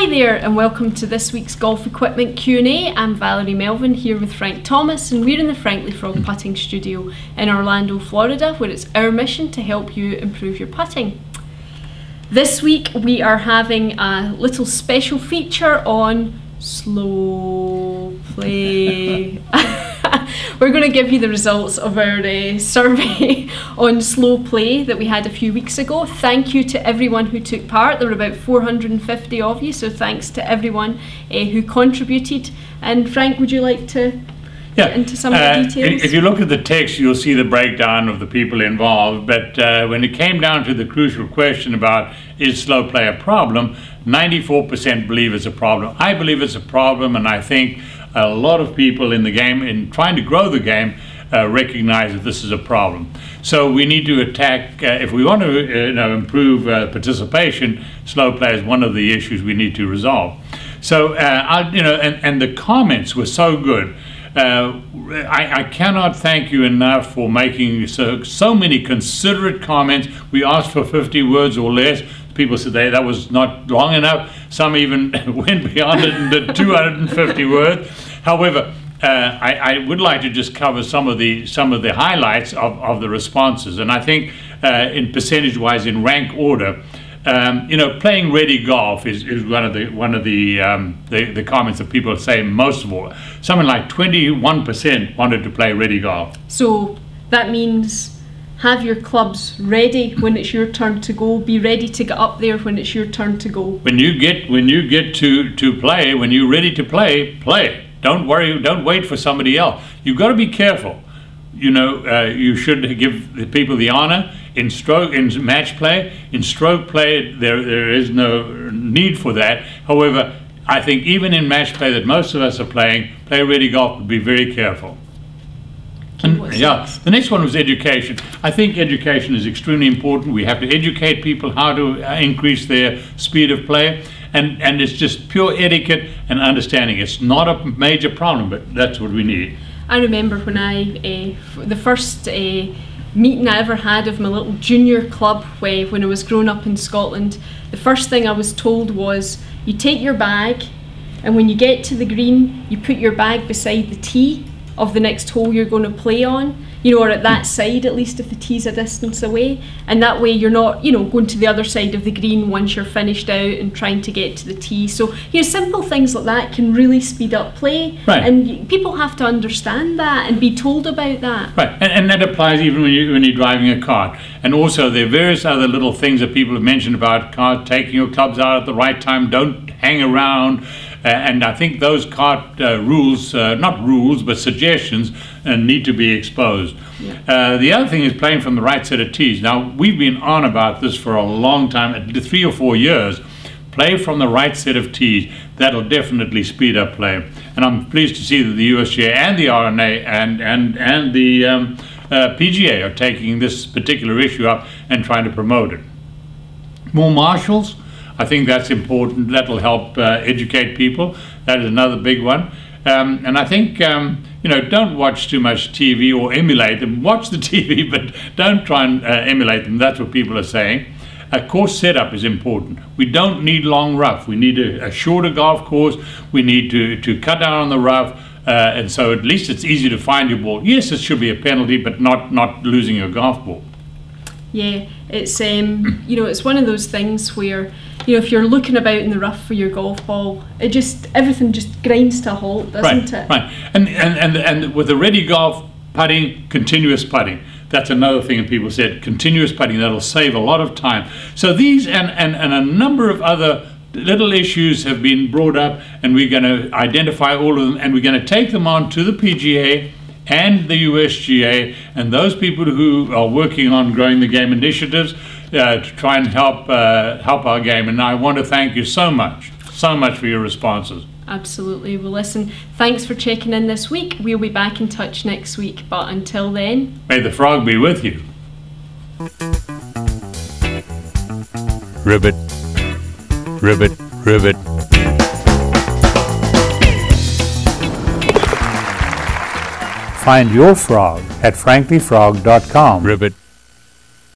Hi there and welcome to this week's Golf Equipment Q&A. I'm Valerie Melvin here with Frank Thomas, and we're in the Frankly Frog Putting Studio in Orlando, Florida, where it's our mission to help you improve your putting. This week we are having a little special feature on slow play. We're going to give you the results of our survey on slow play that we had a few weeks ago. Thank you to everyone who took part. There were about 450 of you, so thanks to everyone who contributed. And Frank, would you like to get into some of the details? If you look at the text, you'll see the breakdown of the people involved. But when it came down to the crucial question about is slow play a problem, 94% believe it's a problem. I believe it's a problem, and I think a lot of people in the game, in trying to grow the game, recognize that this is a problem. So we need to attack, if we want to improve participation, slow play is one of the issues we need to resolve. So, and the comments were so good. I cannot thank you enough for making so many considerate comments. We asked for 50 words or less. People said that was not long enough. Some even went beyond it and did 250 words. However, I would like to just cover some of the highlights of the responses. And I think, in percentage-wise, in rank order, playing ready golf is one of the comments that people say most of all. Something like 21% wanted to play ready golf. So that means have your clubs ready when it's your turn to go. Be ready to get up there when it's your turn to go. When you get to play, when you're ready to play, play. Don't worry. Don't wait for somebody else. You've got to be careful. You should give the people the honor in match play. In stroke play, there is no need for that. However, I think even in match play that most of us are playing, play ready golf, but be very careful. The next one was education. I think education is extremely important. We have to educate people how to increase their speed of play, and it's just pure etiquette and understanding. It's not a major problem, but that's what we need. I remember when the first meeting I ever had of my little junior club when I was growing up in Scotland, the first thing I was told was, you take your bag, and when you get to the green, you put your bag beside the tee of the next hole you're going to play on, or at that side at least if the tee's a distance away, and that way you're not going to the other side of the green once you're finished out and trying to get to the tee. So simple things like that can really speed up play, right. And people have to understand that and be told about that. Right, and that applies even when you're driving a cart. And also there are various other little things that people have mentioned about cart, taking your clubs out at the right time, don't hang around. And I think those cart rules, not rules, but suggestions, need to be exposed. Yeah. The other thing is playing from the right set of tees. Now, we've been on about this for a long time, 3 or 4 years. Play from the right set of tees. That'll definitely speed up play. And I'm pleased to see that the USGA and the R&A and the PGA are taking this particular issue up and trying to promote it. More marshals. I think that's important. That'll help educate people. That is another big one. And I think, don't watch too much TV or emulate them. Watch the TV, but don't try and emulate them. That's what people are saying. A course setup is important. We don't need long rough. We need a shorter golf course. We need to cut down on the rough. And so at least it's easy to find your ball. Yes, it should be a penalty, but not losing your golf ball. Yeah, it's it's one of those things where if you're looking about in the rough for your golf ball, everything just grinds to a halt, doesn't it? Right. And with the ready golf putting, continuous putting. That's another thing that people said. Continuous putting, that'll save a lot of time. So these and a number of other little issues have been brought up, and we're going to identify all of them, and we're going to take them on to the PGA and the USGA and those people who are working on growing the game initiatives to try and help our game. And I want to thank you so much for your responses. Absolutely. Well, listen, thanks for checking in this week. We'll be back in touch next week, but until then, may the frog be with you. Ribbit, ribbit, ribbit. Find your frog at franklyfrog.com. Ribbit.